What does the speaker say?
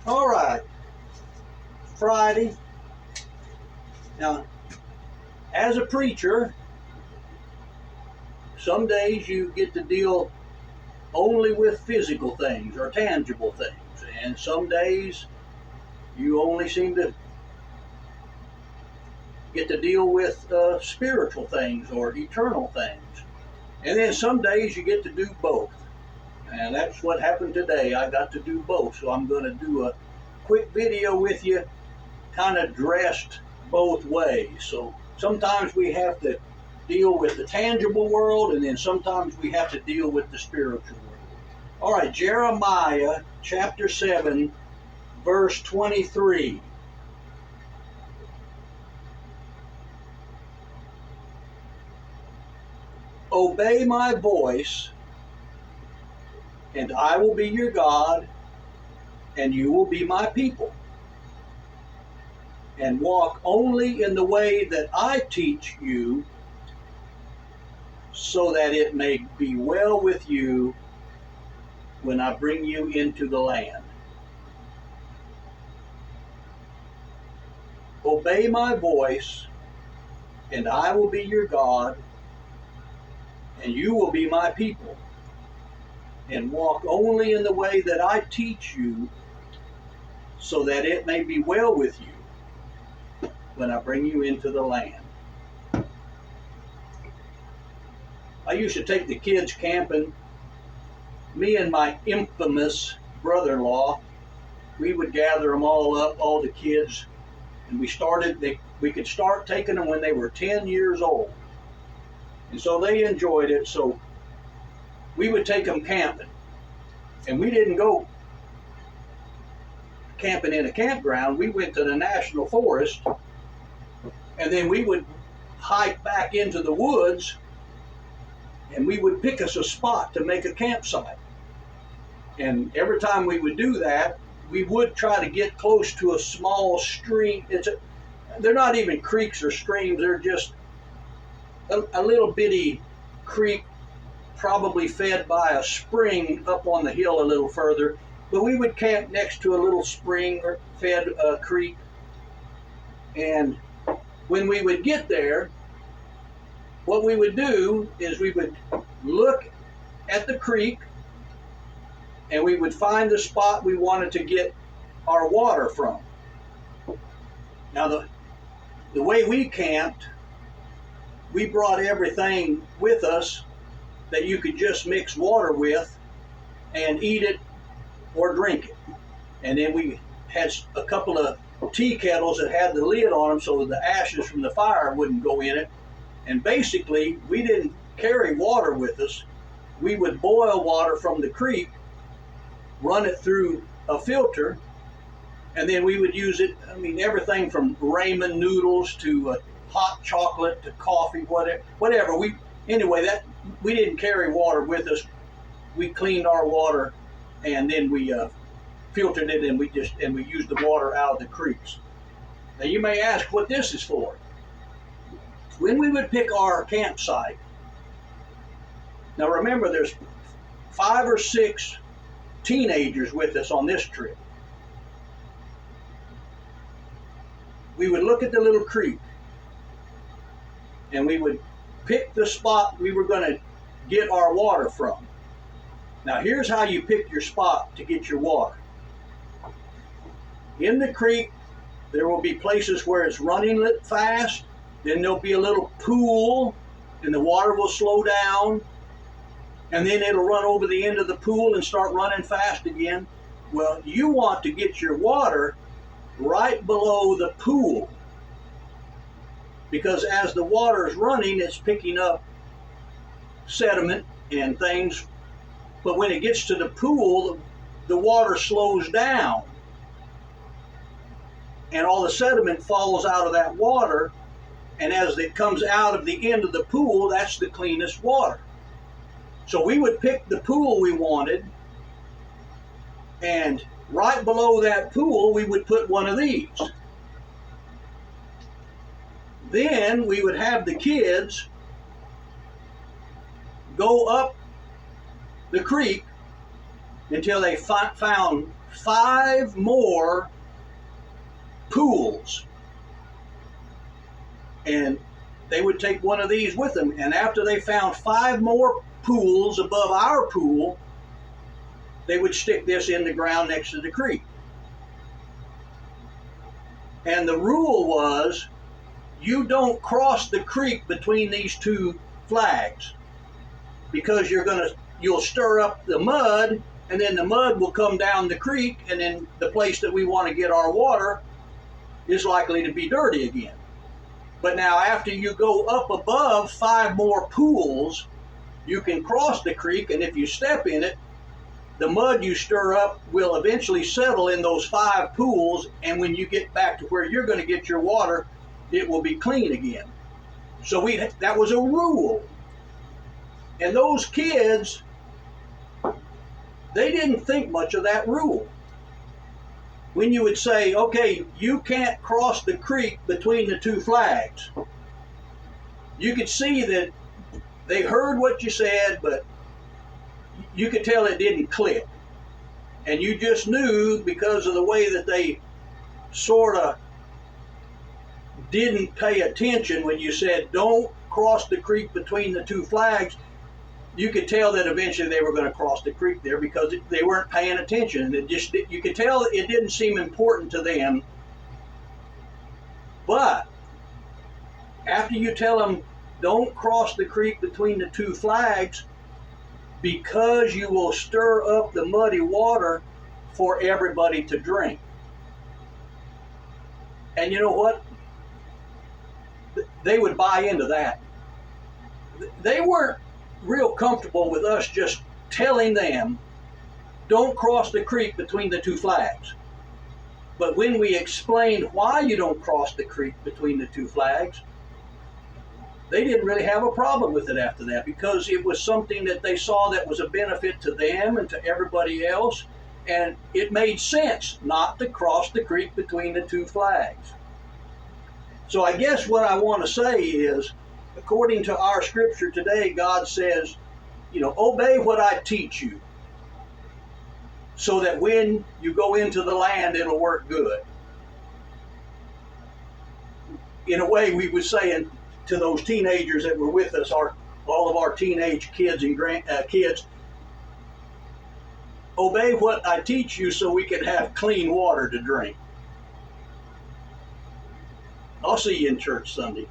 All right, Friday. Now, as a preacher, some days you get to deal only with physical things or tangible things, and some days you only seem to get to deal with spiritual things or eternal things. And then some days you get to do both. And that's what happened today. I got to do both. So I'm going to do a quick video with you, kind of dressed both ways. So sometimes we have to deal with the tangible world, and then sometimes we have to deal with the spiritual world. All right, Jeremiah chapter 7, verse 23. Obey my voice, and I will be your God, and you will be my people. And walk only in the way that I teach you, so that it may be well with you when I bring you into the land. Obey my voice, and I will be your God, and you will be my people. And walk only in the way that I teach you, so that it may be well with you when I bring you into the land. I used to take the kids camping. Me and my infamous brother-in-law, we would gather them all up, all the kids, and we could start taking them when they were 10 years old. And so they enjoyed it, so we would take them camping. And we didn't go camping in a campground. We went to the national forest, and then we would hike back into the woods, and we would pick us a spot to make a campsite. And every time we would do that, we would try to get close to a small stream. They're not even creeks or streams, they're just a little bitty creek, probably fed by a spring up on the hill a little further. But we would camp next to a little spring or fed creek. And when we would get there, what we would do is we would look at the creek, and we would find the spot we wanted to get our water from. Now, the way we camped, we brought everything with us that you could just mix water with and eat it or drink it. And then we had a couple of tea kettles that had the lid on them so the ashes from the fire wouldn't go in it. And basically, we didn't carry water with us. We would boil water from the creek, run it through a filter, and then we would use it, everything from ramen noodles to hot chocolate to coffee, whatever. We didn't carry water with us. We cleaned our water, and then we filtered it, and we used the water out of the creeks. Now you may ask what this is for. When we would pick our campsite, now remember there's 5 or 6 teenagers with us on this trip. We would look at the little creek, and we would pick the spot we were going to get our water from. Now here's how you pick your spot to get your water. In the creek, there will be places where it's running fast. Then there'll be a little pool, and the water will slow down, and then it'll run over the end of the pool and start running fast again. Well, you want to get your water right below the pool, because as the water is running, it's picking up sediment and things. But when it gets to the pool, the water slows down, and all the sediment falls out of that water. And as it comes out of the end of the pool, that's the cleanest water. So we would pick the pool we wanted, and right below that pool, we would put one of these. Then we would have the kids go up the creek until they found 5 more pools. And they would take one of these with them. And after they found 5 more pools above our pool, they would stick this in the ground next to the creek. And the rule was, you don't cross the creek between these 2 flags, because you'll stir up the mud, and then the mud will come down the creek, and then the place that we want to get our water is likely to be dirty again. But now after you go up above 5 more pools, you can cross the creek, and if you step in it, the mud you stir up will eventually settle in those 5 pools, and when you get back to where you're going to get your water, it will be clean again. So that was a rule. And those kids, they didn't think much of that rule. When you would say, okay, you can't cross the creek between the 2 flags, you could see that they heard what you said, but you could tell it didn't click. And you just knew, because of the way that they sort of didn't pay attention when you said, don't cross the creek between the 2 flags, you could tell that eventually they were going to cross the creek there, because they weren't paying attention. You could tell it didn't seem important to them. But after you tell them, don't cross the creek between the 2 flags, because you will stir up the muddy water for everybody to drink. And you know what? They would buy into that. They weren't real comfortable with us just telling them, don't cross the creek between the 2 flags. But when we explained why you don't cross the creek between the 2 flags, they didn't really have a problem with it after that, because it was something that they saw that was a benefit to them and to everybody else, and it made sense not to cross the creek between the 2 flags. So I guess what I want to say is, according to our scripture today, God says, obey what I teach you, so that when you go into the land, it'll work good. In a way, we were saying to those teenagers that were with us, all of our teenage kids and kids, obey what I teach you so we can have clean water to drink. I'll see you in church Sunday.